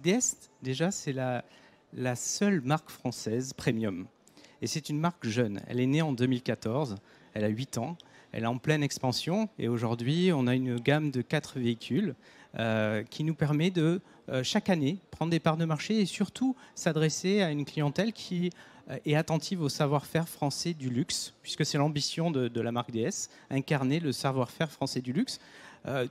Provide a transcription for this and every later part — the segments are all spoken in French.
DS, déjà, c'est la seule marque française premium. Et c'est une marque jeune. Elle est née en 2014, elle a 8 ans, elle est en pleine expansion. Et aujourd'hui, on a une gamme de 4 véhicules qui nous permet de, chaque année, prendre des parts de marché et surtout s'adresser à une clientèle qui est attentive au savoir-faire français du luxe, puisque c'est l'ambition de la marque DS, incarner le savoir-faire français du luxe.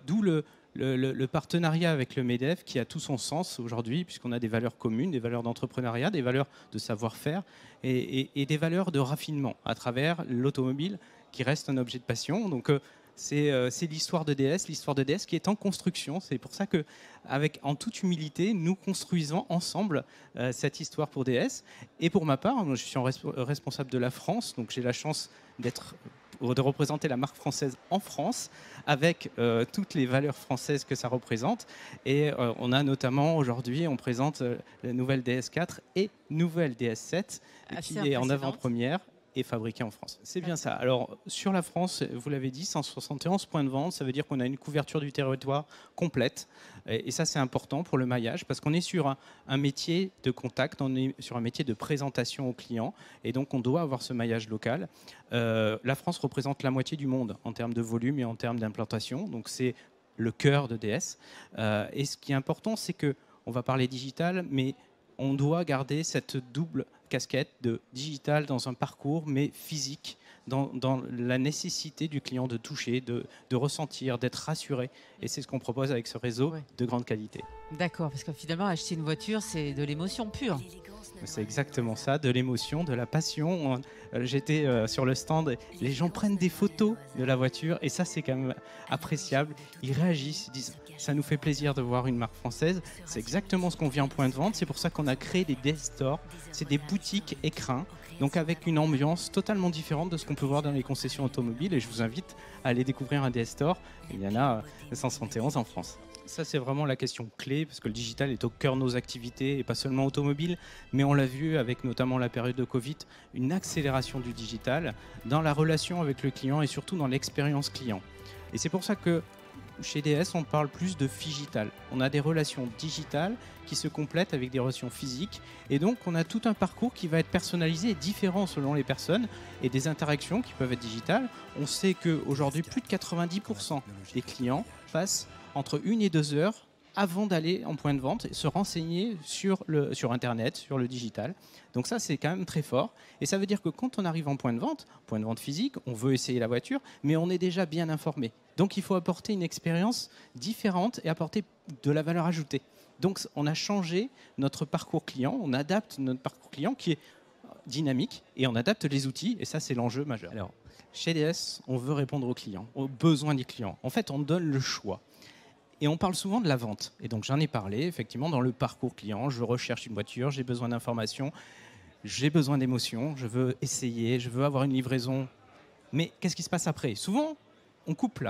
D'où le partenariat avec le MEDEF qui a tout son sens aujourd'hui, puisqu'on a des valeurs communes, des valeurs d'entrepreneuriat, des valeurs de savoir-faire et des valeurs de raffinement à travers l'automobile qui reste un objet de passion. Donc c'est l'histoire de DS qui est en construction. C'est pour ça que, en toute humilité, nous construisons ensemble cette histoire pour DS. Et pour ma part, je suis responsable de la France, donc j'ai la chance de représenter la marque française en France avec toutes les valeurs françaises que ça représente. Et on a notamment aujourd'hui, on présente la nouvelle DS4 et nouvelle DS7 qui est en avant-première et fabriquée en France. C'est bien ça. Alors sur la France, vous l'avez dit, 171 points de vente, ça veut dire qu'on a une couverture du territoire complète. Et ça, c'est important pour le maillage parce qu'on est sur un métier de contact, on est sur un métier de présentation aux clients et donc on doit avoir ce maillage local. La France représente la moitié du monde en termes de volume et en termes d'implantation, donc c'est le cœur de DS. Et ce qui est important, c'est qu'on va parler digital, mais on doit garder cette double casquette de digital dans un parcours, mais physique, dans la nécessité du client de toucher, de ressentir, d'être rassuré. Et c'est ce qu'on propose avec ce réseau de grande qualité. D'accord, parce que finalement, acheter une voiture, c'est de l'émotion pure. C'est exactement ça, de l'émotion, de la passion. J'étais sur le stand, les gens prennent des photos de la voiture et ça, c'est quand même appréciable. Ils réagissent, ils disent ça nous fait plaisir de voir une marque française. C'est exactement ce qu'on vit en point de vente. C'est pour ça qu'on a créé des DS Stores. C'est des boutiques écrins, donc avec une ambiance totalement différente de ce qu'on peut voir dans les concessions automobiles. Et je vous invite à aller découvrir un DS Store. Il y en a 171 en France. Ça, c'est vraiment la question clé, parce que le digital est au cœur de nos activités, et pas seulement automobile, mais on l'a vu avec notamment la période de Covid, une accélération du digital dans la relation avec le client et surtout dans l'expérience client. Et c'est pour ça que chez DS, on parle plus de phygital. On a des relations digitales qui se complètent avec des relations physiques, et donc on a tout un parcours qui va être personnalisé et différent selon les personnes, et des interactions qui peuvent être digitales. On sait qu'aujourd'hui, plus de 90% des clients passent entre 1 et 2 heures avant d'aller en point de vente et se renseigner sur Internet, sur le digital. Donc ça, c'est quand même très fort. Et ça veut dire que quand on arrive en point de vente physique, on veut essayer la voiture, mais on est déjà bien informé. Donc il faut apporter une expérience différente et apporter de la valeur ajoutée. Donc on a changé notre parcours client, on adapte notre parcours client qui est dynamique et on adapte les outils. Et ça, c'est l'enjeu majeur. Alors, chez DS, on veut répondre aux clients, aux besoins des clients. En fait, on donne le choix. Et on parle souvent de la vente. Et donc j'en ai parlé, effectivement, dans le parcours client. Je recherche une voiture, j'ai besoin d'informations, j'ai besoin d'émotions, je veux essayer, je veux avoir une livraison. Mais qu'est-ce qui se passe après? Souvent, on coupe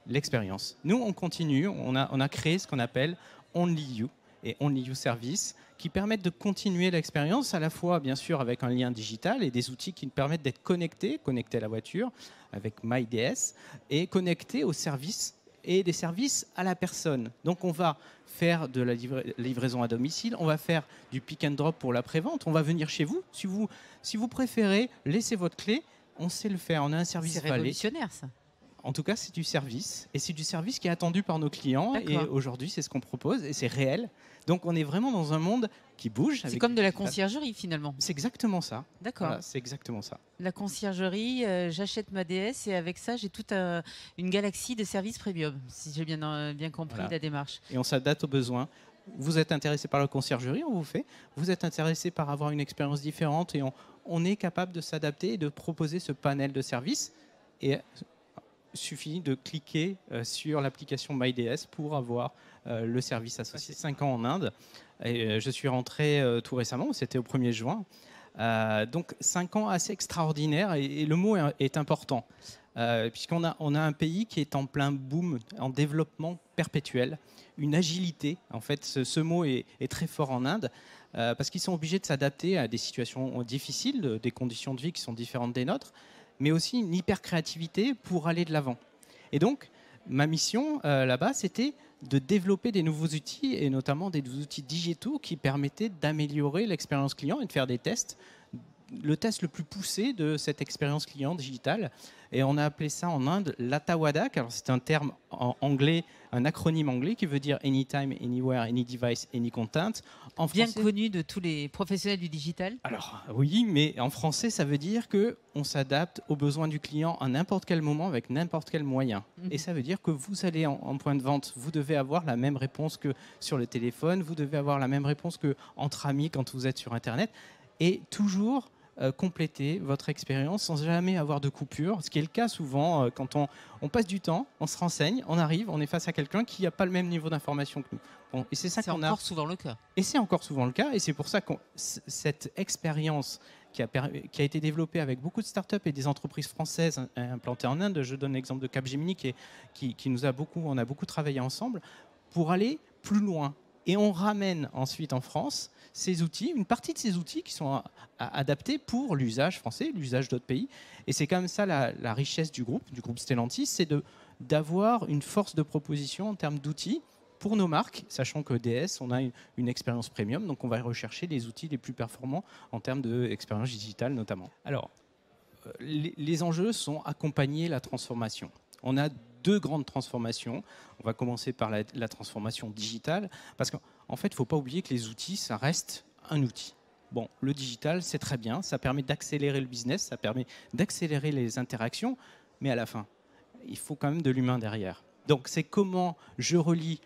l'expérience. Nous, on continue, on a créé ce qu'on appelle Only You et Only You Service, qui permettent de continuer l'expérience, à la fois, bien sûr, avec un lien digital et des outils qui nous permettent d'être connectés à la voiture, avec MyDS, et connectés aux services et des services à la personne. Donc on va faire de la livraison à domicile, on va faire du pick and drop pour l'après-vente, on va venir chez vous. Si vous préférez, laissez votre clé, on sait le faire, on a un service valet. C'est révolutionnaire ça. En tout cas, c'est du service, et c'est du service qui est attendu par nos clients, et aujourd'hui, c'est ce qu'on propose, et c'est réel. Donc on est vraiment dans un monde qui bouge. C'est comme de la conciergerie finalement. C'est exactement ça. D'accord. Voilà, c'est exactement ça. La conciergerie, j'achète ma DS et avec ça, j'ai toute une galaxie de services premium, si j'ai bien compris la démarche. Et on s'adapte aux besoins. Vous êtes intéressé par la conciergerie, on vous fait. Vous êtes intéressé par avoir une expérience différente et on est capable de s'adapter et de proposer ce panel de services. Et suffit de cliquer sur l'application MyDS pour avoir le service associé. 5 ans en Inde. Et je suis rentré tout récemment, c'était au 1er juin. Donc 5 ans assez extraordinaires et le mot est important. Puisqu'on a un pays qui est en plein boom, en développement perpétuel, une agilité. En fait, ce mot est très fort en Inde, parce qu'ils sont obligés de s'adapter à des situations difficiles, des conditions de vie qui sont différentes des nôtres, mais aussi une hyper-créativité pour aller de l'avant. Et donc, ma mission là-bas, c'était de développer des nouveaux outils, et notamment des outils digitaux qui permettaient d'améliorer l'expérience client et de faire des tests. Le test le plus poussé de cette expérience client digitale. Et on a appelé ça en Inde l'Atawadak. Alors c'est un terme en anglais, un acronyme anglais qui veut dire Anytime, Anywhere, Any Device, Any Content. En Bien français, connu de tous les professionnels du digital. alors oui, mais en français, ça veut dire qu'on s'adapte aux besoins du client à n'importe quel moment avec n'importe quel moyen. Et ça veut dire que vous allez en point de vente, vous devez avoir la même réponse que sur le téléphone, vous devez avoir la même réponse qu'entre amis quand vous êtes sur Internet. Et toujours compléter votre expérience sans jamais avoir de coupure, ce qui est le cas souvent quand on passe du temps, on se renseigne, on arrive, on est face à quelqu'un qui n'a pas le même niveau d'information que nous. Bon, et c'est ça qu'on a. C'est encore souvent le cas. Et c'est encore souvent le cas, et c'est pour ça que cette expérience qui a été développée avec beaucoup de startups et des entreprises françaises implantées en Inde, je donne l'exemple de Capgemini qui nous a beaucoup, on a beaucoup travaillé ensemble pour aller plus loin. Et on ramène ensuite en France ces outils, une partie de ces outils qui sont adaptés pour l'usage français, l'usage d'autres pays. Et c'est comme ça la richesse du groupe Stellantis, c'est d'avoir une force de proposition en termes d'outils pour nos marques, sachant que DS, on a une expérience premium, donc on va rechercher les outils les plus performants en termes d'expérience digitale notamment. Alors, les enjeux sont accompagner la transformation. On a deux grandes transformations. On va commencer par la transformation digitale, parce qu'en fait, il ne faut pas oublier que les outils, ça reste un outil. Bon, le digital, c'est très bien, ça permet d'accélérer le business, ça permet d'accélérer les interactions, mais à la fin, il faut quand même de l'humain derrière. Donc, c'est comment je relie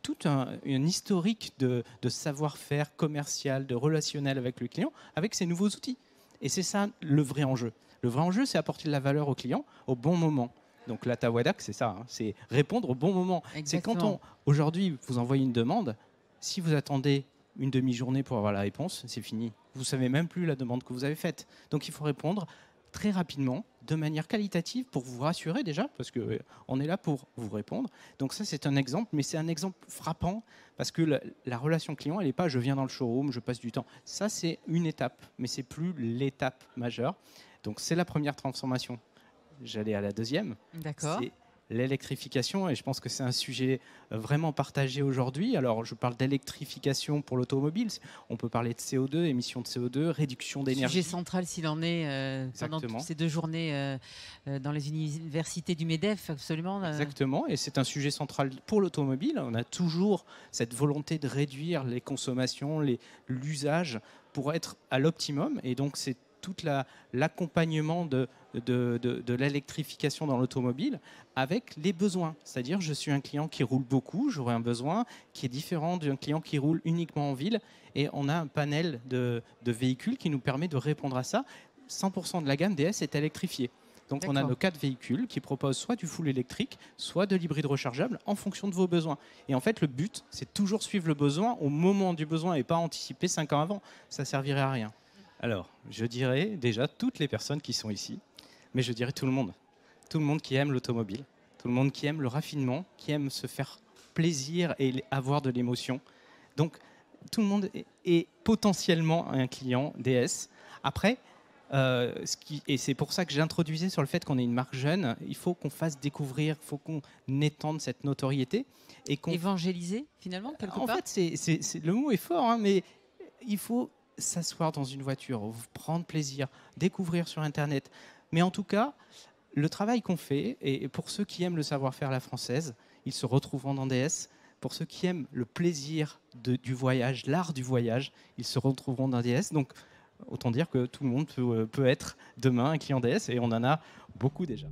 tout un historique de savoir-faire commercial, de relationnel avec le client, avec ces nouveaux outils. Et c'est ça le vrai enjeu. Le vrai enjeu, c'est apporter de la valeur au client au bon moment. Donc la Tawadak, c'est ça, hein, c'est répondre au bon moment. C'est quand aujourd'hui, vous envoyez une demande, si vous attendez une demi-journée pour avoir la réponse, c'est fini. Vous ne savez même plus la demande que vous avez faite. Donc il faut répondre très rapidement, de manière qualitative, pour vous rassurer déjà, parce qu'on est là pour vous répondre. Donc ça, c'est un exemple, mais c'est un exemple frappant, parce que la relation client, elle n'est pas « je viens dans le showroom, je passe du temps ». Ça, c'est une étape, mais ce n'est plus l'étape majeure. Donc c'est la première transformation. J'allais à la deuxième. D'accord. C'est l'électrification, et je pense que c'est un sujet vraiment partagé aujourd'hui. Alors, je parle d'électrification pour l'automobile. On peut parler de CO2, émissions de CO2, réduction d'énergie. Sujet central s'il en est pendant toutes ces 2 journées dans les universités du MEDEF, absolument. Exactement, et c'est un sujet central pour l'automobile. On a toujours cette volonté de réduire les consommations, l'usage pour être à l'optimum, et donc c'est tout l'accompagnement de l'électrification dans l'automobile avec les besoins. C'est-à-dire, je suis un client qui roule beaucoup, j'aurai un besoin qui est différent d'un client qui roule uniquement en ville, et on a un panel de véhicules qui nous permet de répondre à ça. 100% de la gamme DS est électrifiée. Donc on a nos 4 véhicules qui proposent soit du full électrique, soit de l'hybride rechargeable en fonction de vos besoins. Et en fait, le but, c'est toujours suivre le besoin au moment du besoin et pas anticiper 5 ans avant. Ça ne servirait à rien. Alors, je dirais déjà toutes les personnes qui sont ici, mais je dirais tout le monde. Tout le monde qui aime l'automobile, tout le monde qui aime le raffinement, qui aime se faire plaisir et avoir de l'émotion. Donc, tout le monde est potentiellement un client DS. Après, et c'est pour ça que j'introduisais sur le fait qu'on est une marque jeune, il faut qu'on fasse découvrir, il faut qu'on étende cette notoriété. Et évangéliser, finalement, quelque part. En fait, le mot est fort, hein, mais il faut s'asseoir dans une voiture, prendre plaisir, découvrir sur Internet. Mais en tout cas, le travail qu'on fait, et pour ceux qui aiment le savoir-faire à la française, ils se retrouveront dans DS. Pour ceux qui aiment le plaisir du voyage, l'art du voyage, ils se retrouveront dans DS. Donc, autant dire que tout le monde peut être demain un client DS, et on en a beaucoup déjà.